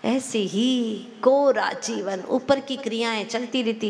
ऐसे ही कोरा जीवन, ऊपर की क्रियाएं चलती रहती,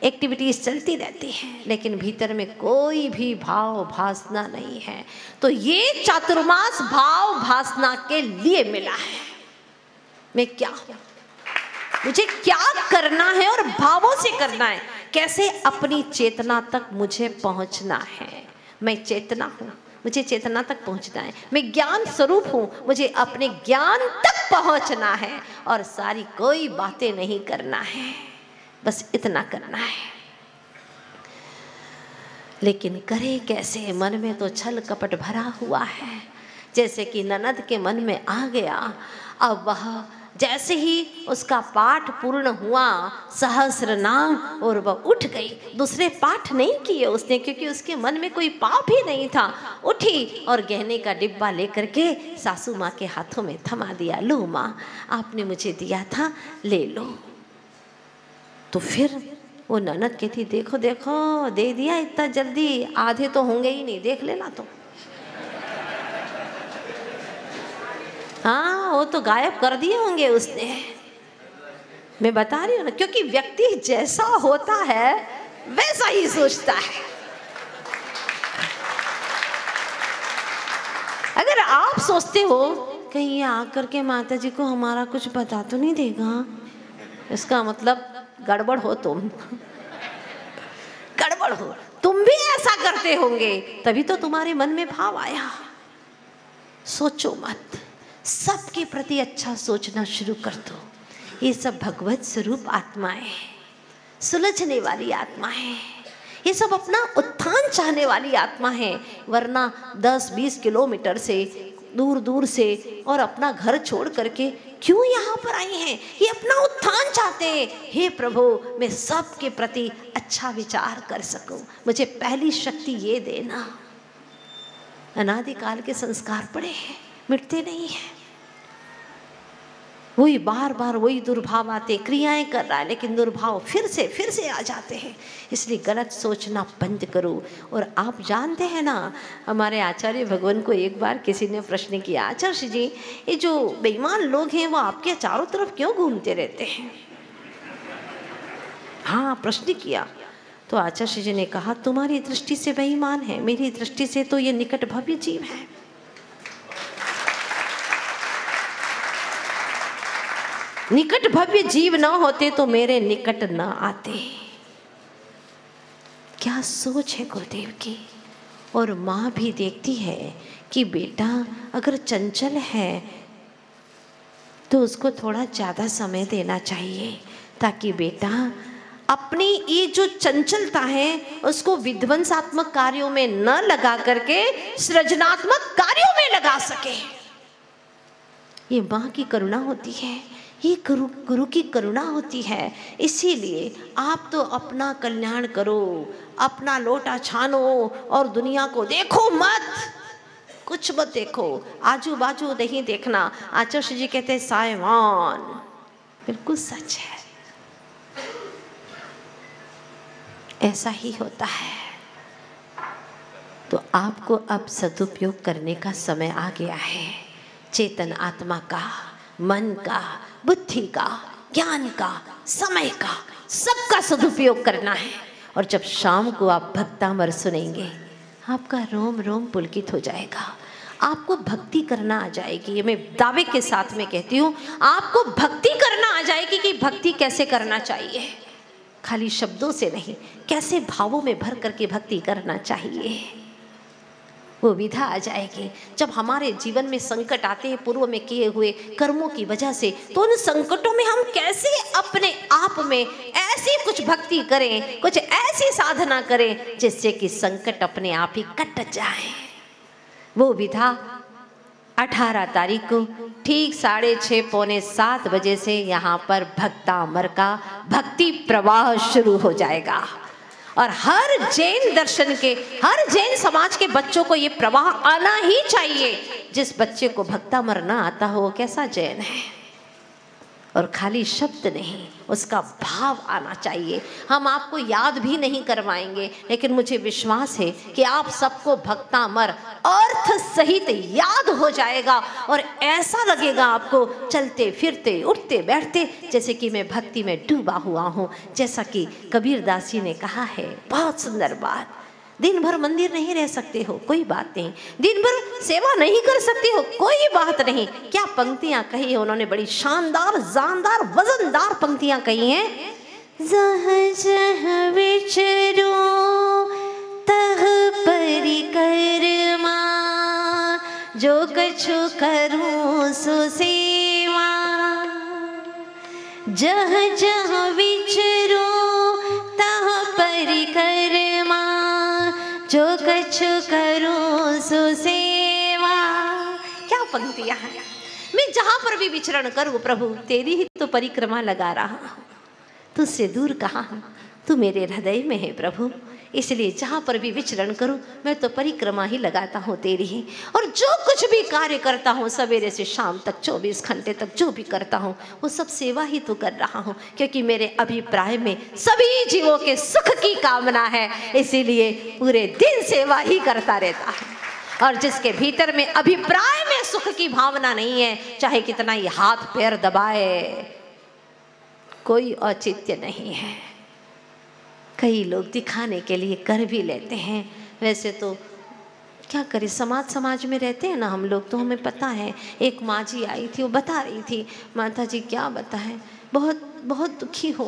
एक्टिविटीज चलती रहती हैं, लेकिन भीतर में कोई भी भाव भासना नहीं है। तो ये चातुर्मास भाव भासना के लिए मिला है। मैं क्या हूं, मुझे क्या करना है और भावों से करना है, कैसे अपनी चेतना तक मुझे पहुंचना है। मैं चेतना हूं, मुझे चेतना तक पहुंचना है। मैं ज्ञान स्वरूप हूं, मुझे अपने ज्ञान तक पहुंचना है और सारी कोई बातें नहीं करना है, बस इतना करना है। लेकिन करे कैसे, मन में तो छल कपट भरा हुआ है। जैसे कि ननद के मन में आ गया, अब वह जैसे ही उसका पाठ पूर्ण हुआ सहस्र नाम, और वह उठ गई। दूसरे पाठ नहीं किए उसने, क्योंकि उसके मन में कोई पाप ही नहीं था। उठी और गहने का डिब्बा लेकर के सासू माँ के हाथों में थमा दिया। लो माँ, आपने मुझे दिया था, ले लो। तो फिर वो ननद कहती, देखो देखो, दे दिया इतना जल्दी, आधे तो होंगे ही नहीं, देख लेना। तो हाँ, वो तो गायब कर दिए होंगे उसने। मैं बता रही हूँ ना, क्योंकि व्यक्ति जैसा होता है वैसा ही सोचता है। अगर आप सोचते हो कहीं ये आकर के माता जी को हमारा कुछ बता तो नहीं देगा, इसका मतलब गड़बड़ हो तुम। गड़बड़ हो तुम भी ऐसा करते होंगे, तभी तो तुम्हारे मन में भाव आया। सोचो मत, सबके प्रति अच्छा सोचना शुरू कर दो। ये सब भगवत स्वरूप आत्माएं हैं, सुलझने वाली आत्मा है। ये सब अपना उत्थान चाहने वाली आत्मा है, वरना 10-20 किलोमीटर से दूर दूर से और अपना घर छोड़ करके क्यों यहाँ पर आई हैं? ये अपना उत्थान चाहते हैं। हे प्रभु, मैं सबके प्रति अच्छा विचार कर सकूं, मुझे पहली शक्ति ये देना। अनादिकाल के संस्कार पड़े हैं, मिटते नहीं हैं। वही बार बार वही दुर्भाव आते, क्रियाएं कर रहा है लेकिन दुर्भाव फिर से आ जाते हैं। इसलिए गलत सोचना बंद करो। और आप जानते हैं ना, हमारे आचार्य भगवान को एक बार किसी ने प्रश्न किया, आचार्य जी, ये जो बेईमान लोग हैं वो आपके चारों तरफ क्यों घूमते रहते हैं? हाँ, प्रश्न किया। तो आचार्य जी ने कहा, तुम्हारी दृष्टि से बेईमान है, मेरी दृष्टि से तो ये निकट भव्य जीव है। निकट भव्य जीव न होते तो मेरे निकट न आते। क्या सोच है गुरुदेव की। और माँ भी देखती है कि बेटा अगर चंचल है तो उसको थोड़ा ज़्यादा समय देना चाहिए, ताकि बेटा अपनी ये जो चंचलता है उसको विध्वंसात्मक कार्यों में न लगा करके सृजनात्मक कार्यों में लगा सके। ये माँ की करुणा होती है, ये गुरु की करुणा होती है। इसीलिए आप तो अपना कल्याण करो, अपना लोटा छानो और दुनिया को देखो मत, कुछ मत देखो, आजू बाजू नहीं देखना। आचार्य जी कहते हैं सायवान, बिल्कुल सच है, ऐसा ही होता है। तो आपको अब सदुपयोग करने का समय आ गया है। चेतन आत्मा का, मन का, बुद्धि का, ज्ञान का, समय का, सबका सदुपयोग करना है। और जब शाम को आप भक्तामर सुनेंगे, आपका रोम रोम पुलकित हो जाएगा। आपको भक्ति करना आ जाएगी। ये मैं दावे के साथ में कहती हूँ, आपको भक्ति करना आ जाएगी कि भक्ति कैसे करना चाहिए। खाली शब्दों से नहीं, कैसे भावों में भर करके भक्ति करना चाहिए, वो विधा आ जाएगी। जब हमारे जीवन में संकट आते हैं पूर्व में किए हुए कर्मों की वजह से, तो उन संकटों में हम कैसे अपने आप में ऐसी कुछ भक्ति करें, कुछ ऐसी साधना करें जिससे कि संकट अपने आप ही कट जाए। वो विधा 18 तारीख को ठीक 6:30 पौने 7 बजे से यहाँ पर भक्तामर का भक्ति प्रवाह शुरू हो जाएगा। और हर जैन दर्शन के, हर जैन समाज के बच्चों को ये प्रवाह आना ही चाहिए। जिस बच्चे को भक्तामर ना आता हो वो कैसा जैन है? और खाली शब्द नहीं, उसका भाव आना चाहिए। हम आपको याद भी नहीं करवाएंगे, लेकिन मुझे विश्वास है कि आप सबको भक्तामर अर्थ सहित याद हो जाएगा और ऐसा लगेगा आपको चलते फिरते उठते बैठते जैसे कि मैं भक्ति में डूबा हुआ हूँ। जैसा कि कबीर दास जी ने कहा है, बहुत सुंदर बात, दिन भर मंदिर नहीं रह सकते हो, कोई बात नहीं, दिन भर सेवा नहीं कर सकते हो, कोई बात नहीं। क्या पंक्तियां कही है उन्होंने, बड़ी शानदार, जानदार, वजनदार पंक्तियां कही हैं। जहाँ जहाँ विचरो तह परिक्रमा, जो कछु करूं सो सेवा। जहाँ जहाँ विचरो तह परिक्रमा, जो कछु करूं सो सेवा। क्या पंक्तियां हैं। मैं जहां पर भी विचरण करूं प्रभु तेरी ही तो परिक्रमा लगा रहा हूं, तुझसे दूर कहाँ हूं, तू मेरे हृदय में है प्रभु। इसलिए जहाँ पर भी विचरण करूं मैं तो परिक्रमा ही लगाता हूँ तेरी ही। और जो कुछ भी कार्य करता हूँ सवेरे से शाम तक 24 घंटे तक जो भी करता हूँ वो सब सेवा ही तो कर रहा हूँ, क्योंकि मेरे अभिप्राय में सभी जीवों के सुख की कामना है। इसीलिए पूरे दिन सेवा ही करता रहता है। और जिसके भीतर में अभिप्राय में सुख की भावना नहीं है, चाहे कितना ही हाथ पैर दबाए, कोई औचित्य नहीं है। कई लोग दिखाने के लिए कर भी लेते हैं, वैसे तो क्या करें, समाज में रहते हैं ना हम लोग, तो हमें पता है। एक माँ जी आई थी, वो बता रही थी, माता जी क्या बताएं, बहुत बहुत दुखी हो,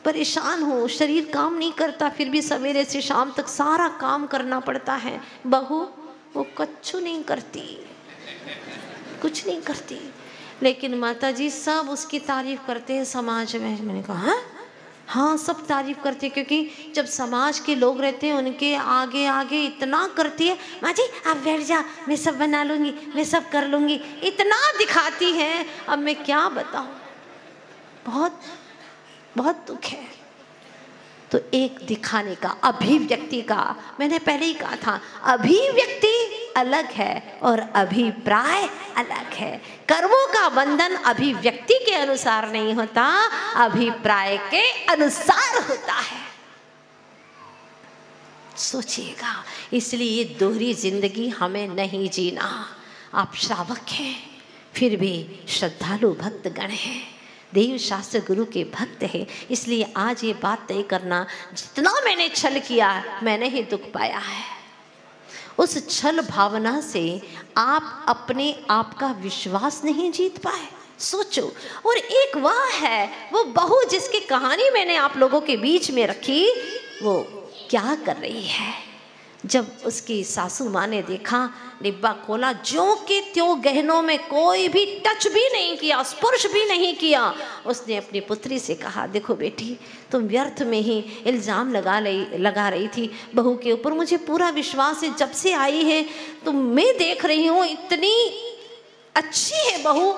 परेशान हो, शरीर काम नहीं करता, फिर भी सवेरे से शाम तक सारा काम करना पड़ता है। बहू वो कछु नहीं करती, कुछ नहीं करती, लेकिन माता जी सब उसकी तारीफ करते हैं समाज में। मैंने कहा हाँ सब तारीफ करते, क्योंकि जब समाज के लोग रहते हैं उनके आगे आगे इतना करती है, माँ जी आप बैठ जा, मैं सब बना लूँगी, मैं सब कर लूँगी, इतना दिखाती है। अब मैं क्या बताऊँ, बहुत बहुत दुख है। तो एक दिखाने का, अभिव्यक्ति का, मैंने पहले ही कहा था, अभिव्यक्ति अलग है और अभिप्राय अलग है। कर्मों का बंधन अभिव्यक्ति के अनुसार नहीं होता, अभिप्राय के अनुसार होता है। सोचिएगा, इसलिए ये दोहरी जिंदगी हमें नहीं जीना। आप श्रावक हैं, फिर भी श्रद्धालु भक्तगण हैं, देव शास्त्र गुरु के भक्त है। इसलिए आज ये बात तय करना, जितना मैंने छल किया मैंने ही दुख पाया है। उस छल भावना से आप अपने आप का विश्वास नहीं जीत पाए, सोचो। और एक वह है, वो बहू जिसकी कहानी मैंने आप लोगों के बीच में रखी, वो क्या कर रही है। जब उसकी सासू माँ ने देखा, डिब्बा खोला, ज्यों के त्यों गहनों में कोई भी टच भी नहीं किया, स्पर्श भी नहीं किया। उसने अपनी पुत्री से कहा, देखो बेटी, तुम व्यर्थ में ही इल्ज़ाम लगा रही थी बहू के ऊपर, मुझे पूरा विश्वास है, जब से आई है तो मैं देख रही हूँ इतनी अच्छी है बहू,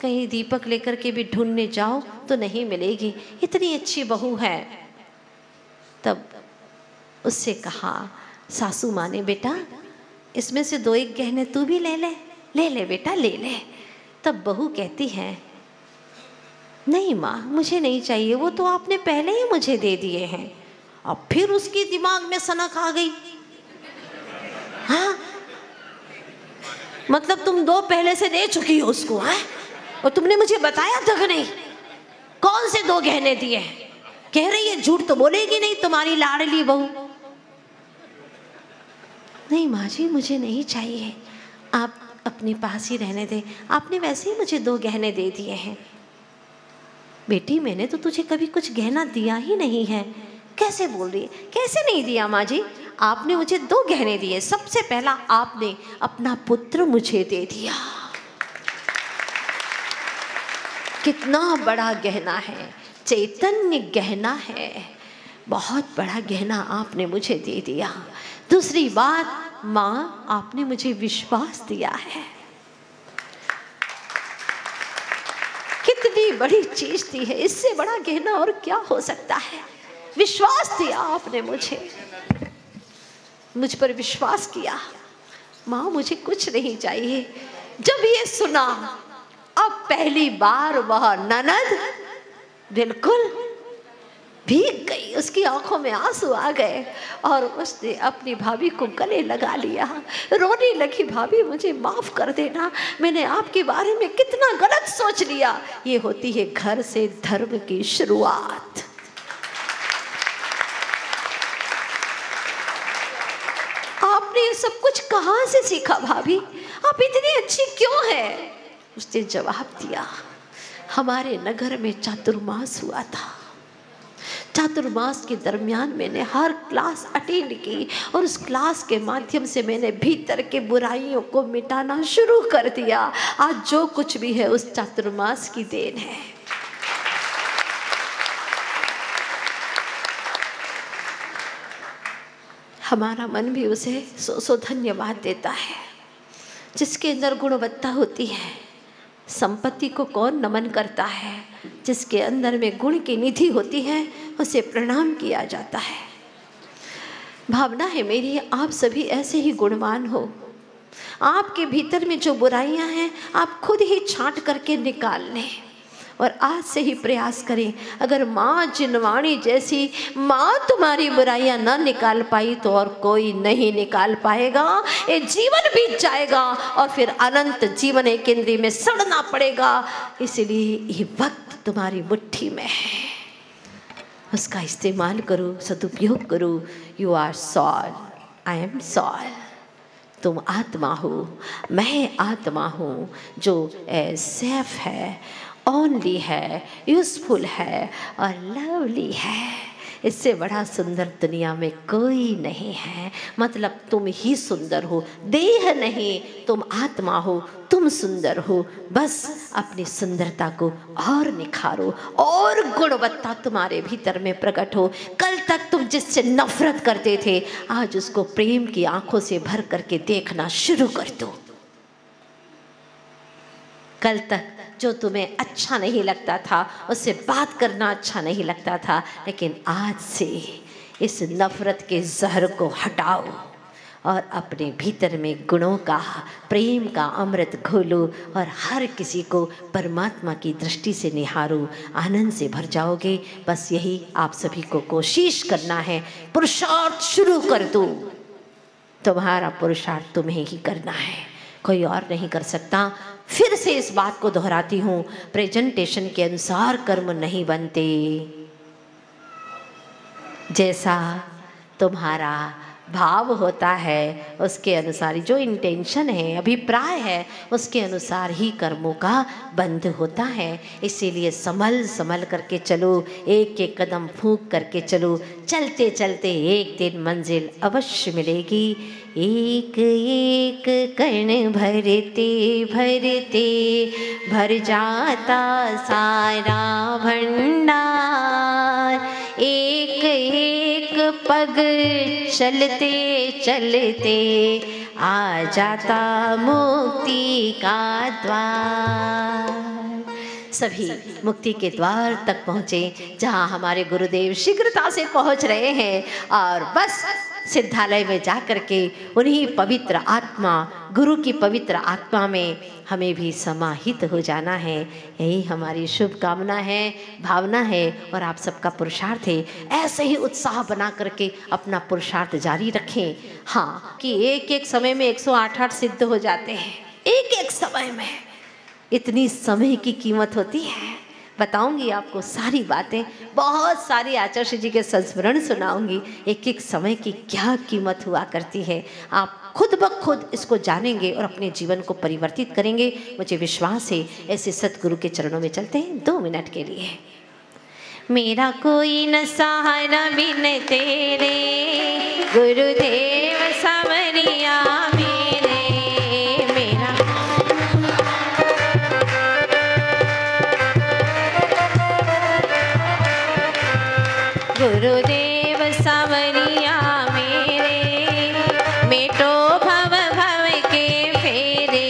कहीं दीपक लेकर के भी ढूंढने जाओ तो नहीं मिलेगी, इतनी अच्छी बहू है। तब उससे कहा सासू माँ ने, बेटा इसमें से 2-1 गहने तू भी ले ले बेटा ले ले। तब बहू कहती है, नहीं माँ मुझे नहीं चाहिए, वो तो आपने पहले ही मुझे दे दिए हैं। अब फिर उसकी दिमाग में सनक आ गई, हाँ मतलब तुम 2 पहले से दे चुकी हो उसको, है और तुमने मुझे बताया तक नहीं, कौन से 2 गहने दिए। कह रही है झूठ तो बोलेगी नहीं तुम्हारी लाडली बहू। नहीं माँ जी मुझे नहीं चाहिए, आप अपने पास ही रहने दें, आपने वैसे ही मुझे 2 गहने दे दिए हैं। बेटी मैंने तो तुझे कभी कुछ गहना दिया ही नहीं है, कैसे बोल रही है। कैसे नहीं दिया माँ जी, आपने मुझे 2 गहने दिए। सबसे पहला आपने अपना पुत्र मुझे दे दिया, कितना बड़ा गहना है, चैतन्य गहना है, बहुत बड़ा गहना आपने मुझे दे दिया। दूसरी बात, माँ आपने मुझे विश्वास दिया है, कितनी बड़ी चीज दी है, इससे बड़ा गहना और क्या हो सकता है। विश्वास दिया आपने मुझे, मुझ पर विश्वास किया। माँ मुझे कुछ नहीं चाहिए। जब ये सुना, अब पहली बार वह ननद बिल्कुल भीग गई, उसकी आंखों में आंसू आ गए और उसने अपनी भाभी को गले लगा लिया, रोने लगी, भाभी मुझे माफ कर देना, मैंने आपके बारे में कितना गलत सोच लिया। ये होती है घर से धर्म की शुरुआत। आपने ये सब कुछ कहाँ से सीखा भाभी, आप इतनी अच्छी क्यों हैं? उसने जवाब दिया, हमारे नगर में चातुर्मास हुआ था, चातुर्मास के दरमियान मैंने हर क्लास अटेंड की और उस क्लास के माध्यम से मैंने भीतर के बुराइयों को मिटाना शुरू कर दिया। आज जो कुछ भी है उस चातुर्मास की देन है। हमारा मन भी उसे सौ धन्यवाद देता है। जिसके अंदर गुणवत्ता होती है, संपत्ति को कौन नमन करता है? जिसके अंदर में गुण की निधि होती है उसे प्रणाम किया जाता है। भावना है मेरी, आप सभी ऐसे ही गुणवान हो। आपके भीतर में जो बुराइयां हैं आप खुद ही छांट करके निकाल लें और आज से ही प्रयास करें। अगर माँ जिनवाणी जैसी माँ तुम्हारी बुराइयां ना निकाल पाई तो और कोई नहीं निकाल पाएगा। ये जीवन बीत जाएगा और फिर अनंत जीवन एक इंद्रिय में सड़ना पड़ेगा। इसलिए ये वक्त तुम्हारी मुट्ठी में है, उसका इस्तेमाल करो, सदुपयोग करो। You are soul, I am soul. तुम आत्मा हो, मैं आत्मा हूँ जो सेफ है, ओनली है, यूजफुल है और लवली है। इससे बड़ा सुंदर दुनिया में कोई नहीं है। मतलब तुम ही सुंदर हो, देह नहीं, तुम आत्मा हो, तुम सुंदर हो। बस अपनी सुंदरता को और निखारो और गुणवत्ता तुम्हारे भीतर में प्रकट हो। कल तक तुम जिससे नफरत करते थे आज उसको प्रेम की आंखों से भर करके देखना शुरू कर दो। कल तक जो तुम्हें अच्छा नहीं लगता था, उससे बात करना अच्छा नहीं लगता था, लेकिन आज से इस नफरत के जहर को हटाओ और अपने भीतर में गुणों का, प्रेम का अमृत घोलो और हर किसी को परमात्मा की दृष्टि से निहारो। आनंद से भर जाओगे। बस यही आप सभी को कोशिश करना है। पुरुषार्थ शुरू कर दो। तुम्हारा पुरुषार्थ तुम्हें ही करना है, कोई और नहीं कर सकता। फिर से इस बात को दोहराती हूँ, प्रेजेंटेशन के अनुसार कर्म नहीं बनते। जैसा तुम्हारा भाव होता है उसके अनुसार ही, जो इंटेंशन है, अभिप्राय है, उसके अनुसार ही कर्मों का बंध होता है। इसीलिए संभल करके चलो, एक एक कदम फूंक करके चलो। चलते चलते एक दिन मंजिल अवश्य मिलेगी। एक एक कण भरते भरते भर जाता सारा भंडार। एक एक पग चलते चलते आ जाता मुक्ति का द्वार। सभी मुक्ति के द्वार तक पहुँचे जहाँ हमारे गुरुदेव शीघ्रता से पहुँच रहे हैं। और बस सिद्धालय में जा कर के उन्हीं पवित्र आत्मा, गुरु की पवित्र आत्मा में हमें भी समाहित हो जाना है। यही हमारी शुभकामना है, भावना है और आप सबका पुरुषार्थ है। ऐसे ही उत्साह बना करके अपना पुरुषार्थ जारी रखें। हाँ, कि एक एक समय में 108 सिद्ध हो जाते हैं। एक एक समय में इतनी समय की कीमत होती है। बताऊंगी आपको सारी बातें, बहुत सारी आचार्य जी के संस्मरण सुनाऊंगी। एक एक समय की क्या कीमत हुआ करती है, आप खुद ब खुद इसको जानेंगे और अपने जीवन को परिवर्तित करेंगे। मुझे विश्वास है। ऐसे सतगुरु के चरणों में चलते हैं 2 मिनट के लिए। मेरा कोई न सहारा बिन तेरे, गुरुदेव सांवरिया मेरे। मेरा गुरुदेव सांवरिया मेरे, मेटो भव भव के फेरे।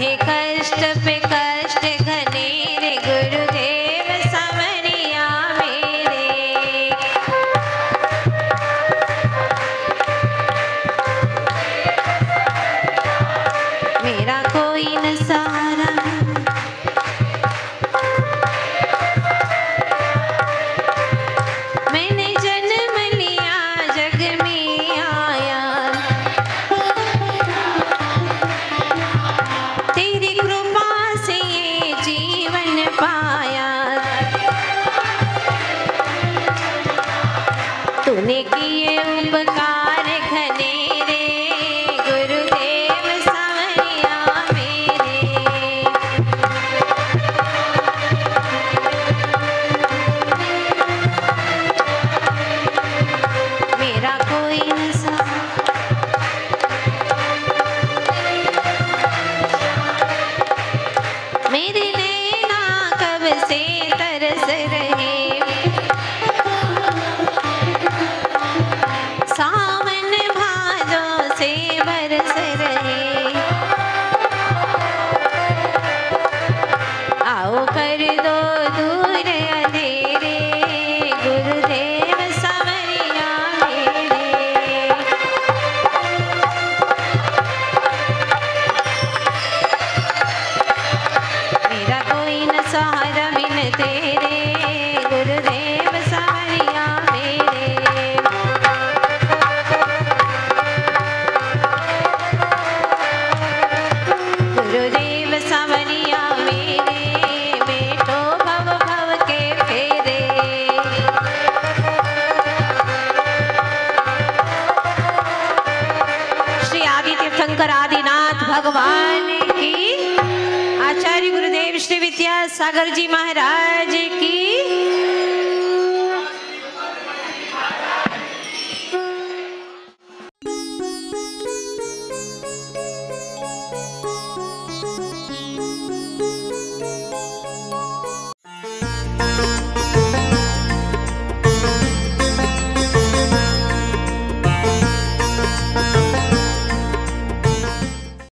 सहे कष्ट पे कष्ट घने रे गुरुदेव संवरिया मेरे। मेरा कोई न सहारा, मैंने जन्म लिया जग में आया, तेरी कृपा से ये जीवन पाया। तूने किए उपकार घने रे गुरुदेव संवरिया मेरे। मेरा कोई न सहारा, मेरे नैना कब से तरस रहे, सावन भादों से बरस रहे। आओ कर दो दूर अंधेरे गुरुदेव संवरिया मेरे। मेरा कोई न सहारा बिन तेरे गुरुदेव संवरिया मेरे। गुरुदेव संवरिया मेरे, बेटो भव भव के फेरे। श्री आदि तीर्थंकर आदिनाथ भगवान की, आचार्य गुरुदेव श्री विद्यासागर जी महाराज की।